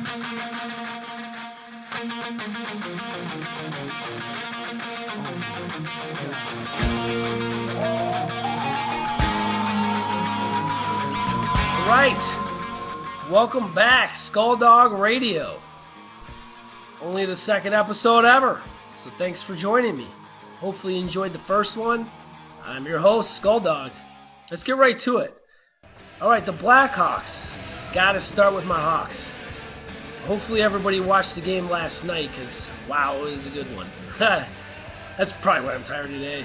Right, welcome back, Sculldog Radio. Only the second episode ever, so thanks for joining me. Hopefully you enjoyed the first one. I'm your host, Sculldog. Let's get right to it. Alright, the Blackhawks. Gotta start with my Hawks. Hopefully everybody watched the game last night, because, wow, it was a good one. That's probably why I'm tired today.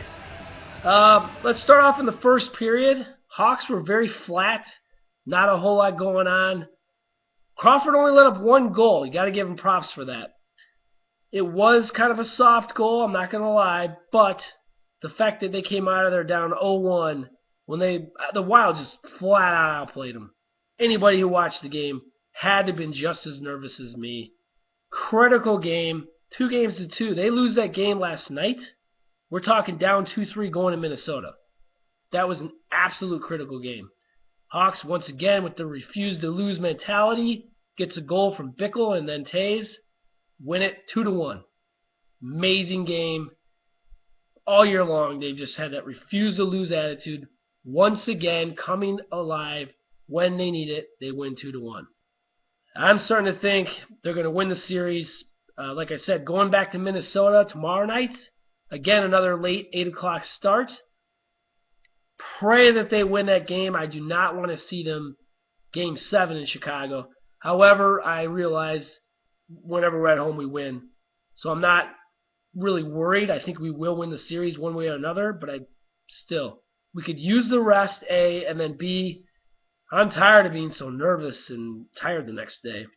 Let's start off in the first period. Hawks were very flat. Not a whole lot going on. Crawford only let up one goal. You got to give him props for that. It was kind of a soft goal, I'm not going to lie, but the fact that they came out of there down 0-1 when the Wild just flat out outplayed them. Anybody who watched the game had to have been just as nervous as me. Critical game, 2-2. They lose that game last night. We're talking down 2-3 going to Minnesota. That was an absolute critical game. Hawks, once again, with the refuse-to-lose mentality, gets a goal from Bickle and then Taves. Win it 2-1. Amazing game. All year long, they've just had that refuse-to-lose attitude. Once again, coming alive when they need it, they win 2-1. I'm starting to think they're going to win the series. Like I said, going back to Minnesota tomorrow night. Again, another late 8 o'clock start. Pray that they win that game. I do not want to see them Game 7 in Chicago. However, I realize whenever we're at home, we win. So I'm not really worried. I think we will win the series one way or another, but we could use the rest, A, and then B, I'm tired of being so nervous and tired the next day.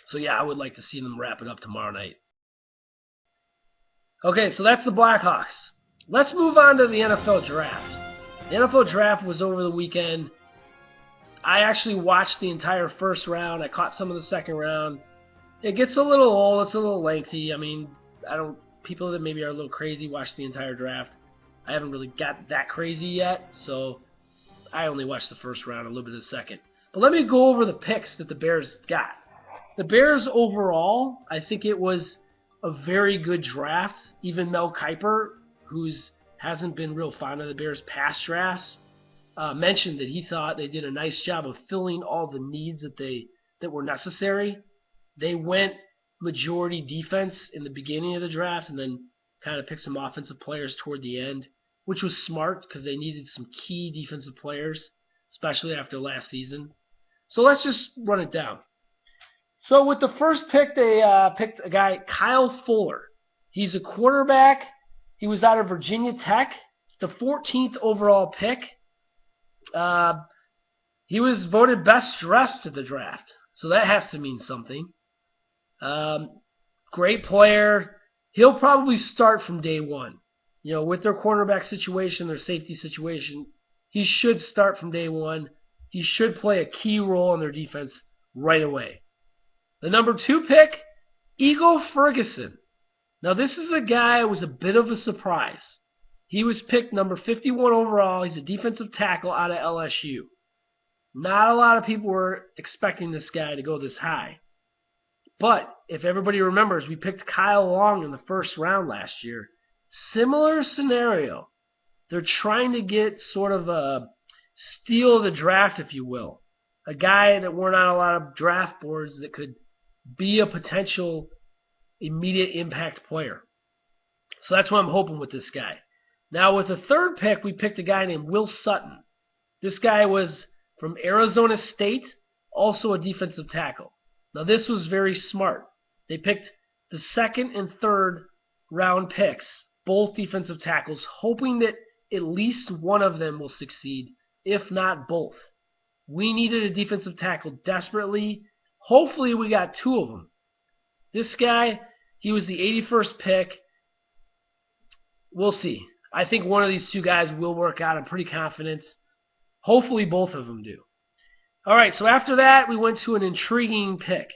So yeah, I would like to see them wrap it up tomorrow night. Okay, so that's the Blackhawks. Let's move on to the NFL Draft. The NFL Draft was over the weekend. I actually watched the entire first round. I caught some of the second round. It gets a little old. It's a little lengthy. I mean, people that maybe are a little crazy watch the entire draft. I haven't really got that crazy yet, so I only watched the first round, a little bit of the second. But let me go over the picks that the Bears got. The Bears overall, I think it was a very good draft. Even Mel Kiper, who's hasn't been real fond of the Bears' past drafts, mentioned that he thought they did a nice job of filling all the needs that were necessary. They went majority defense in the beginning of the draft and then kind of picked some offensive players toward the end, which was smart because they needed some key defensive players, especially after last season. So let's just run it down. So with the first pick, they picked a guy, Kyle Fuller. He's a quarterback. He was out of Virginia Tech, the 14th overall pick. He was voted best dressed at the draft, so that has to mean something. Great player. He'll probably start from day one. You know, with their cornerback situation, their safety situation, he should start from day one. He should play a key role in their defense right away. The number 2 pick, Ego Ferguson. Now, this is a guy who was a bit of a surprise. He was picked number 51 overall. He's a defensive tackle out of LSU. Not a lot of people were expecting this guy to go this high. But if everybody remembers, we picked Kyle Long in the first round last year. Similar scenario. They're trying to get sort of a steal of the draft, if you will. A guy that weren't on a lot of draft boards that could be a potential immediate impact player. So that's what I'm hoping with this guy. Now with the third pick, we picked a guy named Will Sutton. This guy was from Arizona State, also a defensive tackle. Now this was very smart. They picked the second and third round picks, both defensive tackles, hoping that at least one of them will succeed, if not both. We needed a defensive tackle desperately. Hopefully we got 2 of them. This guy, he was the 81st pick. We'll see. I think one of these 2 guys will work out. I'm pretty confident. Hopefully both of them do. All right, so after that, we went to an intriguing pick.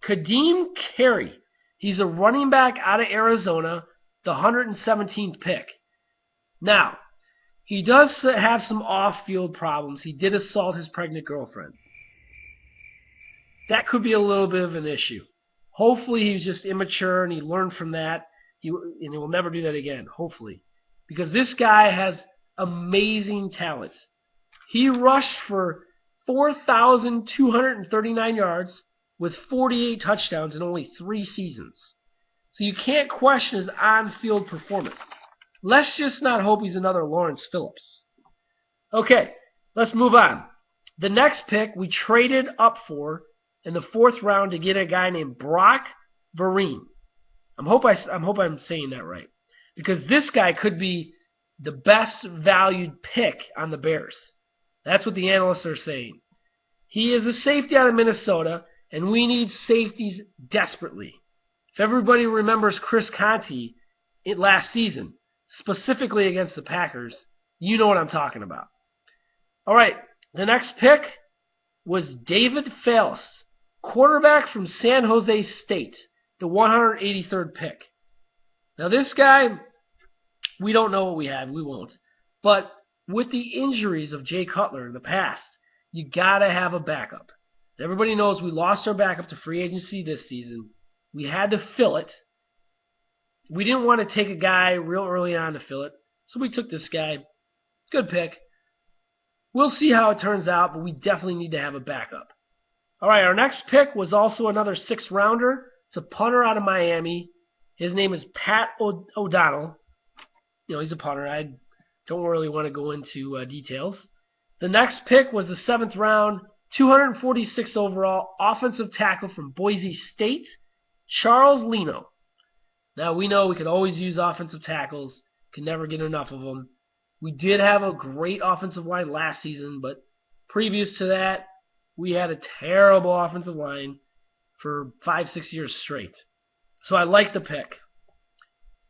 Kadeem Carey. He's a running back out of Arizona, the 117th pick. Now, he does have some off-field problems. He did assault his pregnant girlfriend. that could be a little bit of an issue. Hopefully he's just immature and he learned from that. And he will never do that again, hopefully. Because this guy has amazing talent. He rushed for 4,239 yards with 48 touchdowns in only 3 seasons. So you can't question his on-field performance. Let's just not hope he's another Lawrence Phillips. Okay, let's move on. The next pick we traded up for in the 4th round to get a guy named Brock Vereen. I hope I'm saying that right. Because this guy could be the best valued pick on the Bears. That's what the analysts are saying. He is a safety out of Minnesota, and we need safeties desperately. If everybody remembers Chris Conte last season, specifically against the Packers, you know what I'm talking about. All right, the next pick was David Fales, quarterback from San Jose State, the 183rd pick. Now this guy, we don't know what we have. We won't. But with the injuries of Jay Cutler in the past, you got to have a backup. Everybody knows we lost our backup to free agency this season. We had to fill it. We didn't want to take a guy real early on to fill it, so we took this guy. Good pick. We'll see how it turns out, but we definitely need to have a backup. All right, our next pick was also another 6th rounder. It's a punter out of Miami. His name is Pat O'Donnell. You know, he's a punter. I don't really want to go into details. The next pick was the 7th round, 246 overall, offensive tackle from Boise State, Charles Leno. Now, we know we could always use offensive tackles. Can never get enough of them. We did have a great offensive line last season, but previous to that, we had a terrible offensive line for 5-6 years straight. So I like the pick.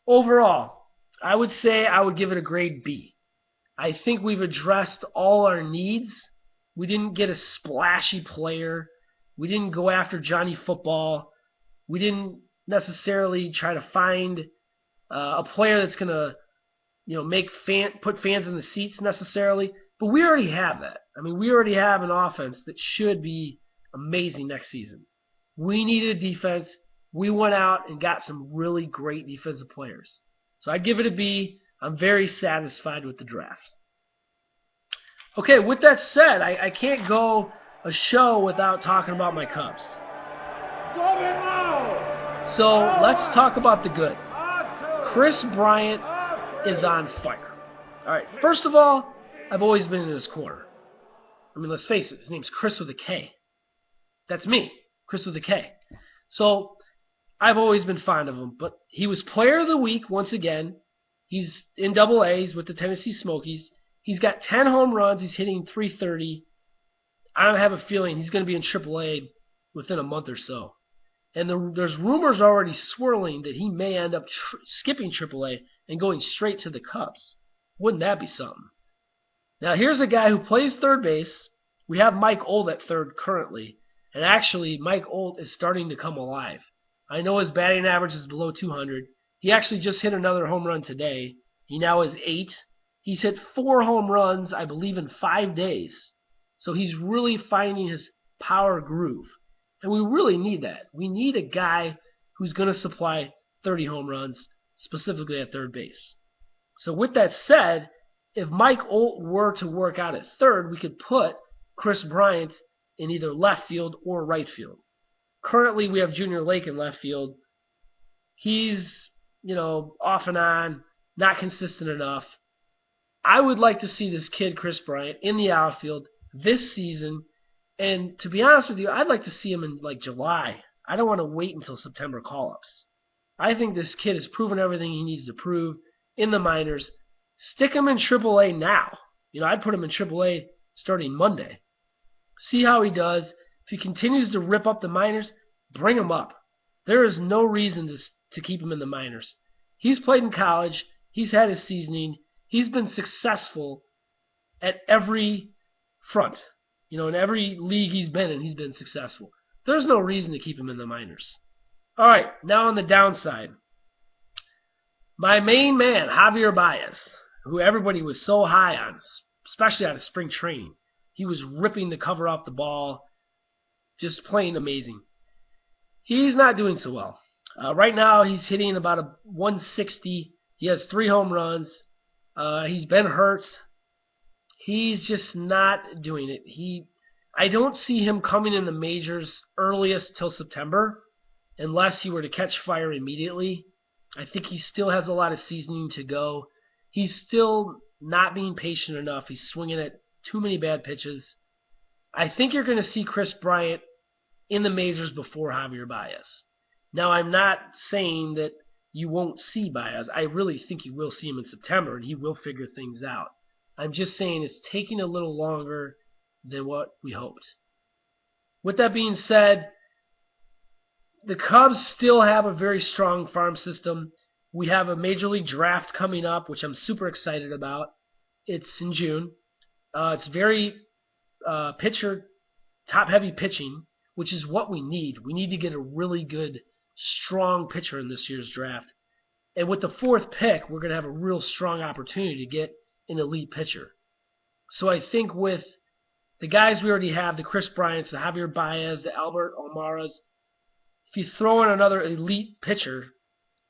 Overall, I would say I would give it a grade B. I think we've addressed all our needs. We didn't get a splashy player. We didn't go after Johnny Football. We didn't necessarily try to find a player that's going to, put fans in the seats necessarily. But we already have that. I mean, we already have an offense that should be amazing next season. We needed a defense. We went out and got some really great defensive players. So I'd give it a B. I'm very satisfied with the draft. Okay, with that said, I can't go a show without talking about my Cubs. So let's talk about the good. Kris Bryant is on fire. All right, first of all, I've always been in his corner. I mean, let's face it, his name's Kris with a K. That's me, Kris with a K. So I've always been fond of him, but he was Player of the Week once again. He's in AA. He's with the Tennessee Smokies. He's got 10 home runs. He's hitting .330. I have a feeling he's going to be in AAA within a month or so. And there's rumors already swirling that he may end up skipping AAA and going straight to the Cubs. Wouldn't that be something? Now, here's a guy who plays third base. We have Mike Olt at third currently. And actually, Mike Olt is starting to come alive. I know his batting average is below 200. He actually just hit another home run today. He now has 8. He's hit 4 home runs, I believe, in 5 days. So he's really finding his power groove. And we really need that. We need a guy who's going to supply 30 home runs, specifically at third base. So with that said, if Mike Olt were to work out at third, we could put Kris Bryant in either left field or right field. Currently, we have Junior Lake in left field. He's, off and on, not consistent enough. I would like to see this kid, Kris Bryant, in the outfield this season. And to be honest with you, I'd like to see him in July. I don't want to wait until September call-ups. I think this kid has proven everything he needs to prove in the minors. Stick him in AAA now. I'd put him in AAA starting Monday. See how he does. If he continues to rip up the minors, bring him up. There is no reason to keep him in the minors. He's played in college. He's had his seasoning. He's been successful at every front. In every league he's been in, he's been successful. There's no reason to keep him in the minors. All right, now on the downside. My main man, Javier Baez, who everybody was so high on, especially out of spring training. He was ripping the cover off the ball. just plain amazing. He's not doing so well. Right now, he's hitting about a 160. He has 3 home runs. He's been hurt. He's just not doing it. I don't see him coming in the majors earliest till September, unless he were to catch fire immediately. I think he still has a lot of seasoning to go. He's still not being patient enough. He's swinging at too many bad pitches. I think you're going to see Kris Bryant in the majors before Javier Baez. Now, I'm not saying that you won't see Baez. I really think you will see him in September, and he will figure things out. I'm just saying it's taking a little longer than what we hoped. With that being said, the Cubs still have a very strong farm system. We have a Major League draft coming up, which I'm super excited about. It's in June. It's very pitcher, top-heavy pitching, which is what we need. We need to get a really good, strong pitcher in this year's draft. And with the 4th pick, we're going to have a real strong opportunity to get an elite pitcher. So I think with the guys we already have, the Kris Bryants, the Javier Baez, the Albert Almaras, if you throw in another elite pitcher,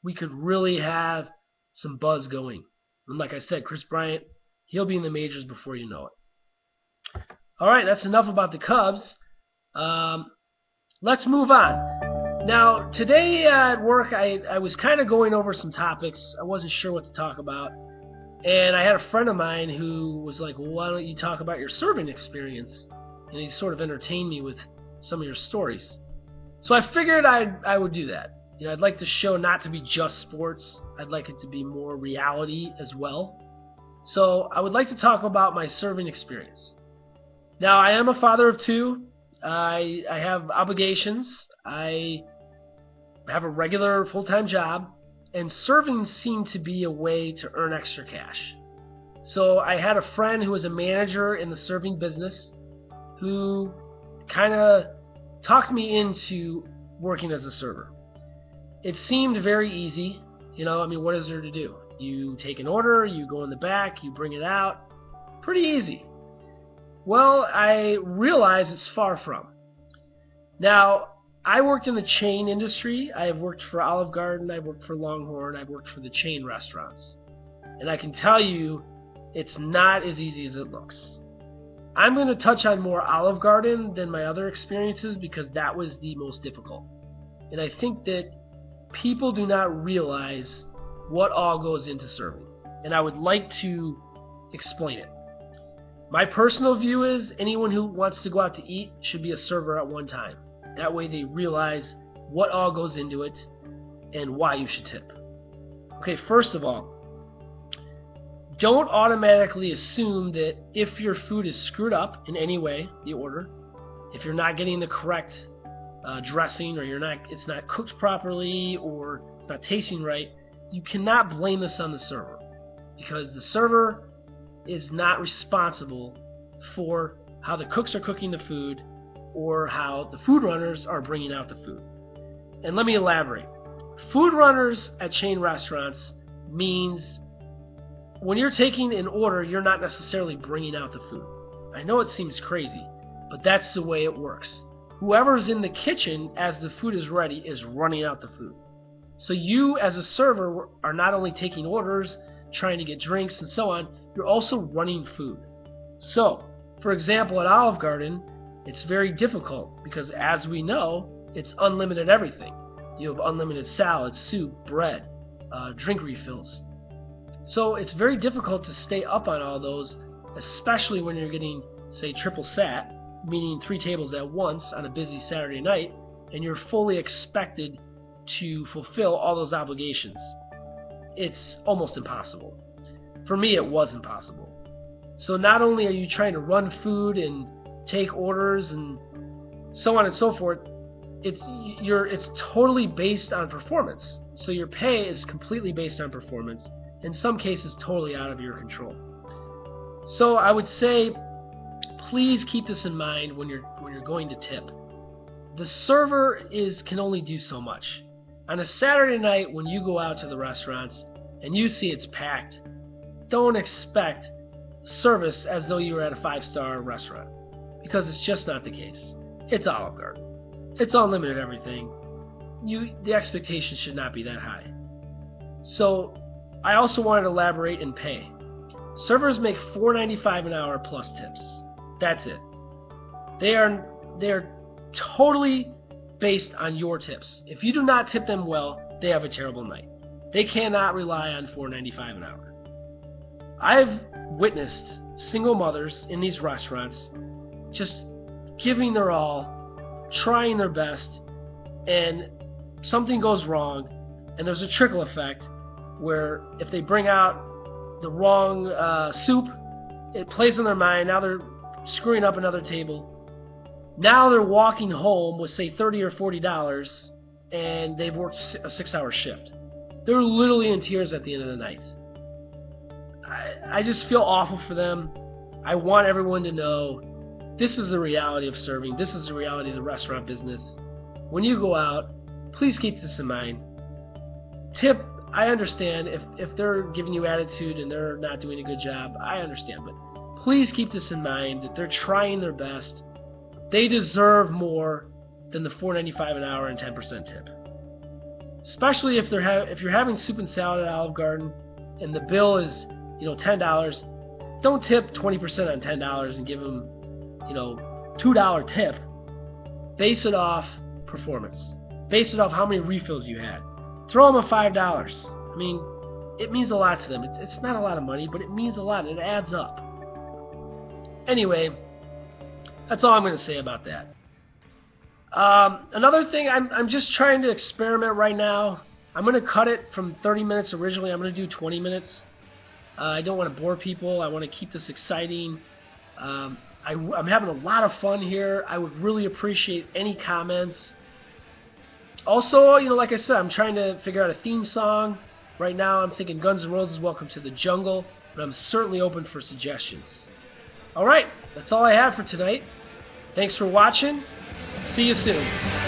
we could really have some buzz going. And like I said, Kris Bryant, he'll be in the majors before you know it. All right, that's enough about the Cubs. Let's move on. Now, today at work, I was kind of going over some topics. I wasn't sure what to talk about. And I had a friend of mine who was like, well, why don't you talk about your serving experience? And he sort of entertained me with some of your stories. So I figured I would do that. You know, I'd like the show not to be just sports. I'd like it to be more reality as well. So I would like to talk about my serving experience. Now, I am a father of 2. I have obligations. I have a regular full-time job. And serving seemed to be a way to earn extra cash. So I had a friend who was a manager in the serving business who kind of talked me into working as a server. It seemed very easy. You know, I mean, what is there to do? You take an order, you go in the back, you bring it out. Pretty easy. Well, I realize it's far from. Now, I worked in the chain industry. I have worked for Olive Garden, I've worked for Longhorn, I've worked for the chain restaurants. And I can tell you, it's not as easy as it looks. I'm going to touch on more Olive Garden than my other experiences because that was the most difficult. And I think that people do not realize what all goes into serving. And I would like to explain it. My personal view is anyone who wants to go out to eat should be a server at one time. That way they realize what all goes into it and why you should tip. Okay, first of all, don't automatically assume that if your food is screwed up in any way, the order, if you're not getting the correct dressing or it's not cooked properly or it's not tasting right, you cannot blame this on the server because the server is not responsible for how the cooks are cooking the food or how the food runners are bringing out the food. And let me elaborate. Food runners at chain restaurants means when you're taking an order, you're not necessarily bringing out the food. I know it seems crazy, but that's the way it works. Whoever's in the kitchen as the food is ready is running out the food. So you as a server are not only taking orders, trying to get drinks and so on, you're also running food. So, for example, at Olive Garden, it's very difficult because as we know, it's unlimited everything. You have unlimited salad, soup, bread, drink refills. So it's very difficult to stay up on all those, especially when you're getting, say, triple sat, meaning 3 tables at once on a busy Saturday night, and you're fully expected to fulfill all those obligations. It's almost impossible. For me, it was impossible. So not only are you trying to run food and take orders and so on and so forth, it's totally based on performance. So your pay is completely based on performance, in some cases totally out of your control. So I would say, please keep this in mind when you're going to tip. The server can only do so much. On a Saturday night when you go out to the restaurants and you see it's packed, don't expect service as though you were at a 5-star restaurant, because it's just not the case. It's Olive Garden. It's unlimited everything. The expectation should not be that high. So I also wanted to elaborate in pay. Servers make $4.95 an hour plus tips. That's it. They are totally based on your tips. If you do not tip them well, they have a terrible night. They cannot rely on $4.95 an hour. I've witnessed single mothers in these restaurants just giving their all, trying their best, and something goes wrong, and there's a trickle effect where if they bring out the wrong soup, it plays in their mind. Now they're screwing up another table. Now they're walking home with, say, $30 or $40, and they've worked a 6-hour shift. They're literally in tears at the end of the night. I just feel awful for them. I want everyone to know this is the reality of serving. This is the reality of the restaurant business. When you go out, please keep this in mind. Tip, I understand if they're giving you attitude and they're not doing a good job, I understand. But please keep this in mind, that they're trying their best. They deserve more than the $4.95 an hour and 10% tip. Especially if you're having soup and salad at Olive Garden and the bill is $10. Don't tip 20% on $10 and give them $2 tip. Base it off performance. Base it off how many refills you had. Throw them a $5. I mean, it means a lot to them. It's not a lot of money, but it means a lot. It adds up. Anyway, that's all I'm going to say about that. Another thing, I'm just trying to experiment right now. I'm going to cut it from 30 minutes originally. I'm going to do 20 minutes. I don't want to bore people. I want to keep this exciting. I'm having a lot of fun here. I would really appreciate any comments. Also, like I said, I'm trying to figure out a theme song. Right now, I'm thinking Guns N' Roses' Welcome to the Jungle, but I'm certainly open for suggestions. All right, that's all I have for tonight. Thanks for watching. See you soon.